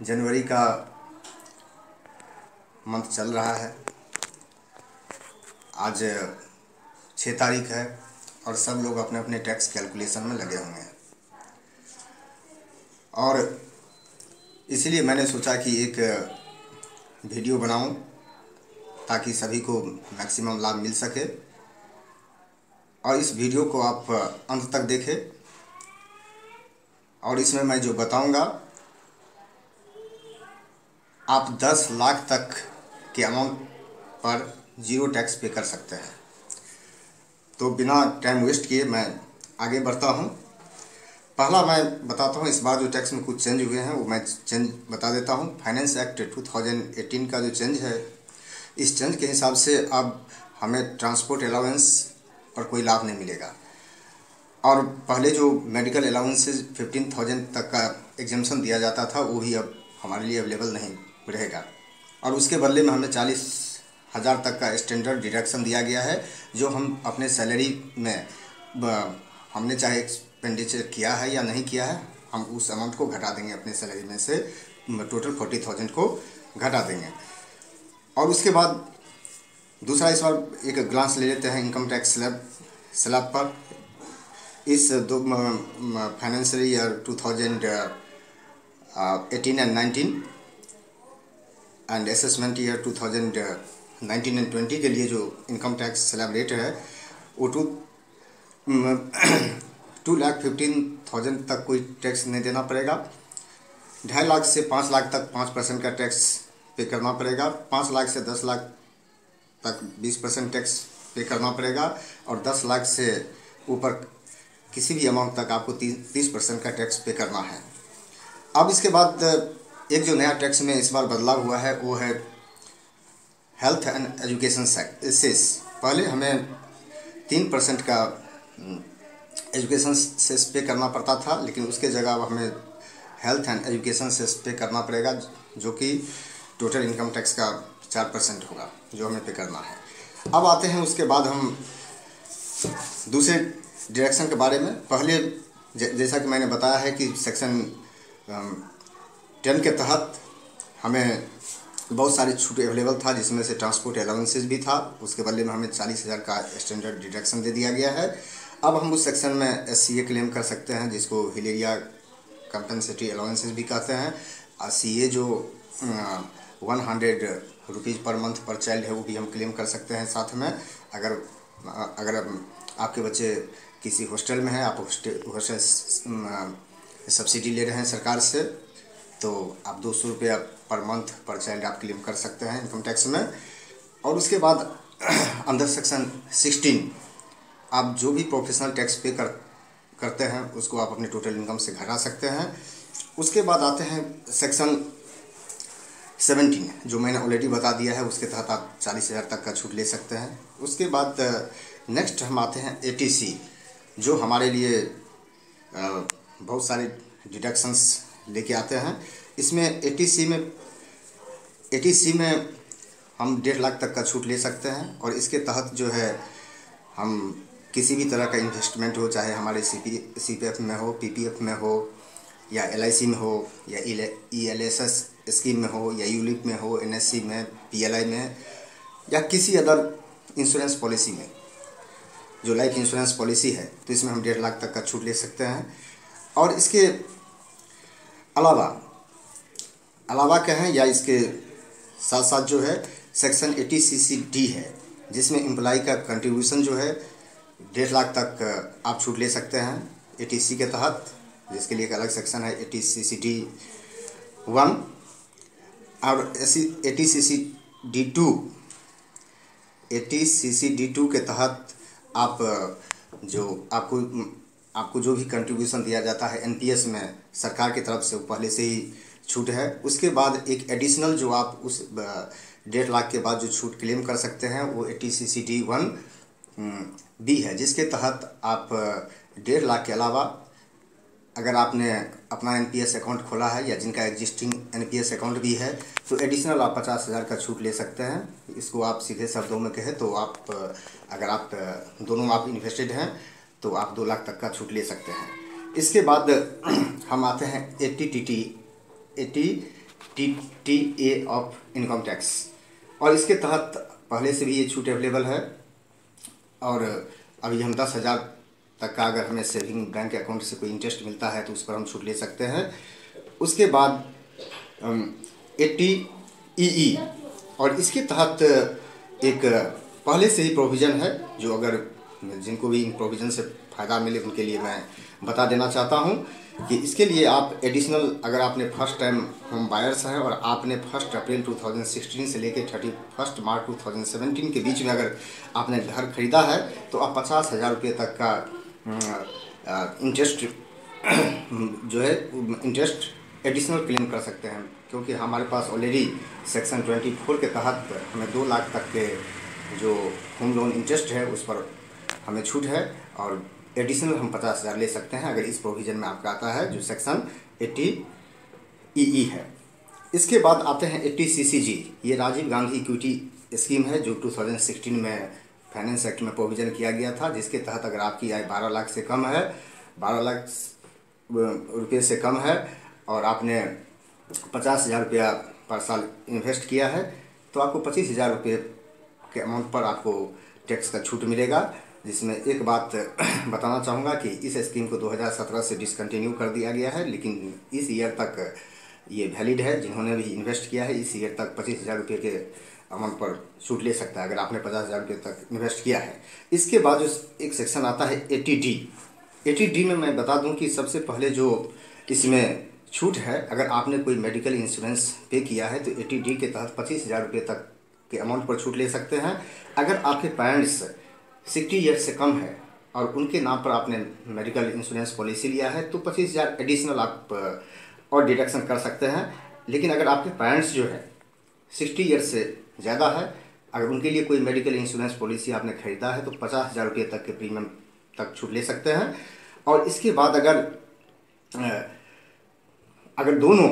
जनवरी का मंथ चल रहा है। आज 6 तारीख है और सब लोग अपने अपने टैक्स कैलकुलेशन में लगे हुए हैं। और इसलिए मैंने सोचा कि एक वीडियो बनाऊं ताकि सभी को मैक्सिमम लाभ मिल सके। और इस वीडियो को आप अंत तक देखें और इसमें मैं जो बताऊंगा आप 10 लाख तक के अमाउंट पर जीरो टैक्स पे कर सकते हैं। तो बिना टाइम वेस्ट किए मैं आगे बढ़ता हूं। पहला मैं बताता हूं इस बार जो टैक्स में कुछ चेंज हुए हैं वो मैं चेंज बता देता हूं। फाइनेंस एक्ट 2018 का जो चेंज है, इस चेंज के हिसाब से अब हमें ट्रांसपोर्ट अलाउंस पर कोई लाभ नहीं मिलेगा। और पहले जो मेडिकल अलाउंसेज 15,000 तक का एग्जेम्पशन दिया जाता था वो भी अब हमारे लिए अवेलेबल नहीं रहेगा। और उसके बदले में हमें 40,000 तक का स्टैंडर्ड डिडक्शन दिया गया है, जो हम अपने सैलरी में हमने चाहे एक्सपेंडिचर किया है या नहीं किया है, हम उस अमाउंट को घटा देंगे अपने सैलरी में से, टोटल 40,000 को घटा देंगे। और उसके बाद दूसरा इस बार एक ग्लांस ले लेते हैं इनकम टैक्स स्लैब पर। इस दो financial year 2018 and 19 and assessment year 2019 and 20 के लिए जो इनकम टैक्स स्लैब रेट है वो 2,15,000 तक कोई टैक्स नहीं देना पड़ेगा। 2.5 लाख से 5 लाख तक 5% का टैक्स पे करना पड़ेगा। 5 लाख से 10 लाख तक 20% टैक्स पे करना पड़ेगा। और 10 लाख से ऊपर किसी भी अमाउंट तक आपको 30% का टैक्स पे करना है। अब इसके बाद एक जो नया टैक्स में इस बार बदलाव हुआ है वो है हेल्थ एंड एजुकेशन सेस। पहले हमें 3% का एजुकेशन सेस पे करना पड़ता था, लेकिन उसके जगह अब हमें हेल्थ एंड एजुकेशन सेस पे करना पड़ेगा, जो कि टोटल इनकम टैक्स का 4% होगा जो हमें पे करना है। अब आते हैं उसके बाद हम दूसरे डायरेक्शन के बारे में। पहले जैसा कि मैंने बताया है कि सेक्शन 10 के तहत हमें बहुत सारी छूट अवेलेबल था, जिसमें से ट्रांसपोर्ट अलाउंसेज भी था। उसके बदले में हमें 40,000 का स्टैंडर्ड डिडक्शन दे दिया गया है। अब हम उस सेक्शन में SCA क्लेम कर सकते हैं, जिसको हिलेरिया कंपनसेटरी अलाउंसेज भी कहते हैं। और CA जो 100 रुपीज़ पर मंथ पर चाइल्ड है वो भी हम क्लेम कर सकते हैं। साथ में अगर आपके बच्चे किसी हॉस्टल में हैं, आप हॉस्टल सब्सिडी ले रहे हैं सरकार से, तो आप 200 रुपया पर मंथ पर चाइल्ड आप क्लेम कर सकते हैं इनकम टैक्स में। और उसके बाद अंडर सेक्शन 16 आप जो भी प्रोफेशनल टैक्स पे करते हैं उसको आप अपने टोटल इनकम से घटा सकते हैं। उसके बाद आते हैं सेक्शन 17 जो मैंने ऑलरेडी बता दिया है, उसके तहत आप 40,000 तक का छूट ले सकते हैं। उसके बाद नेक्स्ट हम आते हैं ATC, जो हमारे लिए बहुत सारे डिडक्शंस लेके आते हैं। इसमें ATC में हम 1.5 लाख तक का छूट ले सकते हैं। और इसके तहत जो है हम किसी भी तरह का इन्वेस्टमेंट हो, चाहे हमारे CPF में हो, PPF में हो, या LIC में हो, या ELSS स्कीम में हो, या ULIP में हो, NSC में, PLI में, या किसी अदर इंश्योरेंस पॉलिसी में जो लाइफ इंश्योरेंस पॉलिसी है, तो इसमें हम 1.5 लाख तक का छूट ले सकते हैं। और इसके अलावा क्या है, या इसके साथ साथ जो है सेक्शन 80CC-D है, जिसमें एम्प्लॉय का कंट्रीब्यूशन जो है 1.5 लाख तक आप छूट ले सकते हैं ATC के तहत, जिसके लिए एक अलग सेक्शन है 80CC-D1। और ATCCD2 के तहत आप आपको जो भी कंट्रीब्यूशन दिया जाता है NPS में सरकार की तरफ से, वो पहले से ही छूट है। उसके बाद एक एडिशनल जो आप उस 1.5 लाख के बाद जो छूट क्लेम कर सकते हैं वो ATCCD1B है, जिसके तहत आप 1.5 लाख के अलावा अगर आपने अपना NPS अकाउंट खोला है या जिनका एग्जिस्टिंग NPS अकाउंट भी है, तो एडिशनल आप 50,000 का छूट ले सकते हैं। इसको आप सीधे शब्दों में कहें तो आप अगर आप दोनों आप इन्वेस्टेड हैं तो आप 2 लाख तक का छूट ले सकते हैं। इसके बाद हम आते हैं 80 TTA ऑफ इनकम टैक्स। और इसके तहत पहले से भी ये छूट अवेलेबल है, और अभी हम 10,000 तक का अगर हमें सेविंग बैंक अकाउंट से कोई इंटरेस्ट मिलता है तो उस पर हम छूट ले सकते हैं। उसके बाद 80EE, और इसके तहत एक पहले से ही प्रोविज़न है, जो अगर जिनको भी इन प्रोविज़न से फ़ायदा मिले उनके लिए मैं बता देना चाहता हूं कि इसके लिए आप एडिशनल, अगर आपने फर्स्ट टाइम होम बायर्स हैं और आपने 1 अप्रैल 2016 से लेकर 31 मार्च 2017 के बीच में अगर आपने घर खरीदा है तो आप 50,000 रुपये तक का इंटरेस्ट जो है इंटरेस्ट एडिशनल क्लेम कर सकते हैं, क्योंकि हमारे पास ऑलरेडी सेक्शन 24 के तहत हमें 2 लाख तक के जो होम लोन इंटरेस्ट है उस पर हमें छूट है, और एडिशनल हम 50,000 ले सकते हैं अगर इस प्रोविज़न में आपका आता है जो सेक्शन 80EE है। इसके बाद आते हैं 80CCG। ये राजीव गांधी इक्विटी स्कीम है जो 2016 में फाइनेंस एक्ट में प्रोविज़न किया गया था, जिसके तहत अगर आपकी आय 12 लाख से कम है, 12 लाख रुपये से कम है, और आपने 50,000 रुपया पर साल इन्वेस्ट किया है तो आपको 25,000 रुपये के अमाउंट पर आपको टैक्स का छूट मिलेगा। जिसमें एक बात बताना चाहूँगा कि इस स्कीम को 2017 से डिसकंटिन्यू कर दिया गया है, लेकिन इस ईयर तक ये वैलिड है। जिन्होंने भी इन्वेस्ट किया है इस ईयर तक 25,000 रुपये के अमाउंट पर छूट ले सकता है अगर आपने 50,000 रुपये तक इन्वेस्ट किया है। इसके बाद जो एक सेक्शन आता है 80D। 80D में मैं बता दूं कि सबसे पहले जो इसमें छूट है, अगर आपने कोई मेडिकल इंश्योरेंस पे किया है तो 80D के तहत 25,000 रुपये तक के अमाउंट पर छूट ले सकते हैं। अगर आपके पेरेंट्स 60 ईयर से कम है और उनके नाम पर आपने मेडिकल इंश्योरेंस पॉलिसी लिया है तो 25,000 एडिशनल आप और डिडक्शन कर सकते हैं। लेकिन अगर आपके पेरेंट्स जो है 60 ईयर से ज़्यादा है, अगर उनके लिए कोई मेडिकल इंश्योरेंस पॉलिसी आपने खरीदा है तो 50,000 रुपये तक के प्रीमियम तक छूट ले सकते हैं। और इसके बाद अगर दोनों,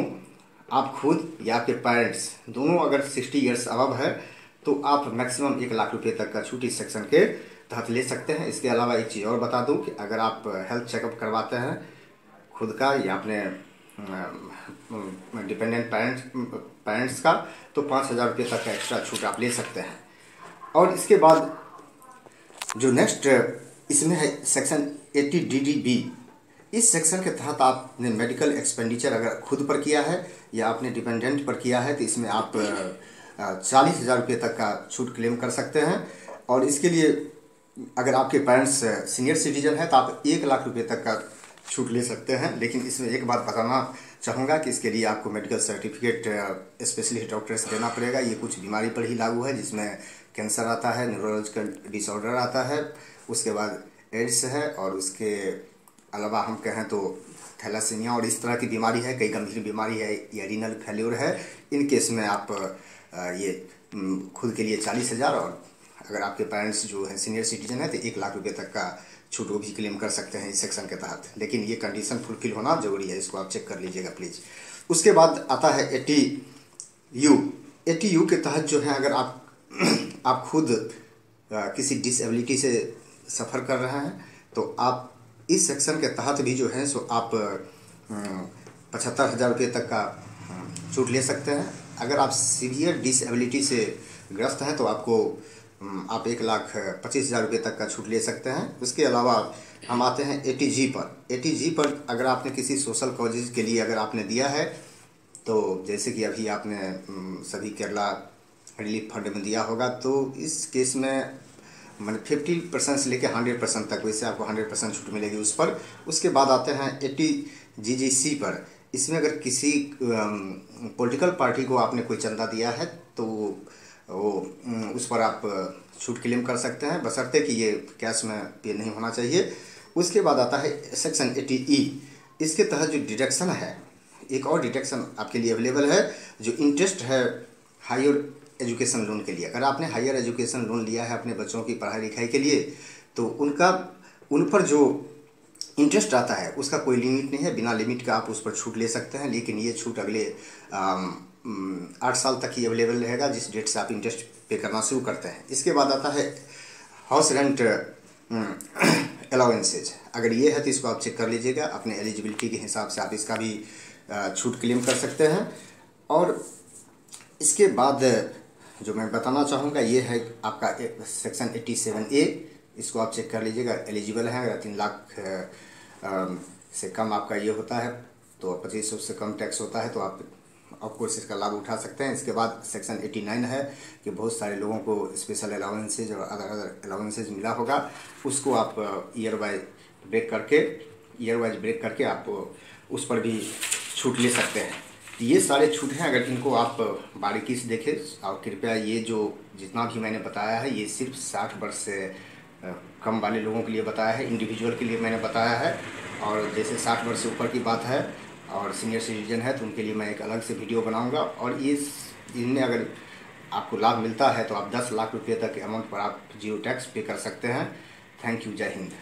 आप खुद या आपके पेरेंट्स दोनों अगर 60 ईयर्स अबव है तो आप मैक्सिमम 1 लाख रुपये तक का छूट इस सेक्शन के तहत ले सकते हैं। इसके अलावा एक चीज़ और बता दूं कि अगर आप हेल्थ चेकअप करवाते हैं खुद का या अपने डिपेंडेंट पेरेंट्स का तो 5,000 रुपये तक का एक्स्ट्रा छूट आप ले सकते हैं। और इसके बाद जो नेक्स्ट इसमें है सेक्शन 80DDB। इस सेक्शन के तहत आपने मेडिकल एक्सपेंडिचर अगर खुद पर किया है या आपने डिपेंडेंट पर किया है तो इसमें आप 40,000 रुपये तक का छूट क्लेम कर सकते हैं। और इसके लिए अगर आपके पेरेंट्स सीनियर सिटीजन है तो आप 1 लाख रुपये तक का छूट ले सकते हैं। लेकिन इसमें एक बात बताना चाहूँगा कि इसके लिए आपको मेडिकल सर्टिफिकेट स्पेशलिस्ट डॉक्टर से देना पड़ेगा। ये कुछ बीमारी पर ही लागू है, जिसमें कैंसर आता है, न्यूरोलॉजिकल डिसऑर्डर आता है, उसके बाद एड्स है, और उसके अलावा हम कहें तो थैलासीमिया और इस तरह की बीमारी है, कई गंभीर बीमारी है या रीनल फेल्योर है। इन केस में आप ये खुद के लिए 40,000 और अगर आपके पेरेंट्स जो है सीनियर सिटीजन है तो 1 लाख रुपये तक का छूट वो भी क्लेम कर सकते हैं इस सेक्शन के तहत। लेकिन ये कंडीशन फुलफिल होना जरूरी है, इसको आप चेक कर लीजिएगा प्लीज़। उसके बाद आता है 80U। 80U के तहत जो है अगर आप खुद किसी डिसेबिलिटी से सफ़र कर रहे हैं तो आप इस सेक्शन के तहत भी जो है सो आप 75,000 रुपये तक का छूट ले सकते हैं। अगर आप सीवियर डिसेबिलिटी से ग्रस्त हैं तो आप 1,25,000 रुपये तक का छूट ले सकते हैं। उसके अलावा हम आते हैं 80G पर। 80G पर अगर आपने किसी सोशल कॉजेज़ के लिए अगर आपने दिया है तो जैसे कि अभी आपने सभी केरला रिलीफ फंड में दिया होगा तो इस केस में मैंने 50% से लेकर 100% तक, वैसे आपको 100% छूट मिलेगी उस पर। उसके बाद आते हैं 80GGC पर। इसमें अगर किसी पॉलिटिकल पार्टी को आपने कोई चंदा दिया है तो वो उस पर आप छूट क्लेम कर सकते हैं, बशर्ते कि ये कैश में पे नहीं होना चाहिए। उसके बाद आता है सेक्शन 80E। इसके तहत जो डिडक्शन है, एक और डिडक्शन आपके लिए अवेलेबल है जो इंटरेस्ट है हायर एजुकेशन लोन के लिए। अगर आपने हायर एजुकेशन लोन लिया है अपने बच्चों की पढ़ाई लिखाई के लिए तो उन पर जो इंटरेस्ट आता है उसका कोई लिमिट नहीं है, बिना लिमिट का आप उस पर छूट ले सकते हैं। लेकिन ये छूट अगले 8 साल तक ही अवेलेबल रहेगा जिस डेट से आप इंटरेस्ट पे करना शुरू करते हैं। इसके बाद आता है हाउस रेंट अलाउंसेज। अगर ये है तो इसको आप चेक कर लीजिएगा, अपने एलिजिबिलिटी के हिसाब से आप इसका भी छूट क्लेम कर सकते हैं। और इसके बाद जो मैं बताना चाहूँगा ये है आपका सेक्शन 87A, इसको आप चेक कर लीजिएगा, एलिजिबल है। अगर 3 लाख से कम आपका ये होता है तो 2500 से कम टैक्स होता है, तो आप ऑफकोर्स इसका लाभ उठा सकते हैं। इसके बाद सेक्शन 89 है कि बहुत सारे लोगों को स्पेशल अलाउंसेज और अदर अलाउंसेज मिला होगा, उसको आप ईयर वाइज ब्रेक करके आप उस पर भी छूट ले सकते हैं। ये सारे छूट हैं, अगर इनको आप बारीकी से देखें। और कृपया ये जो जितना भी मैंने बताया है ये सिर्फ 60 वर्ष से कम वाले लोगों के लिए बताया है, इंडिविजुअल के लिए मैंने बताया है। और जैसे 60 वर्ष से ऊपर की बात है और सीनियर सिटीजन है तो उनके लिए मैं एक अलग से वीडियो बनाऊंगा। और ये इनमें अगर आपको लाभ मिलता है तो आप 10 लाख रुपये तक के अमाउंट पर आप जीरो टैक्स पे कर सकते हैं। थैंक यू, जय हिंद।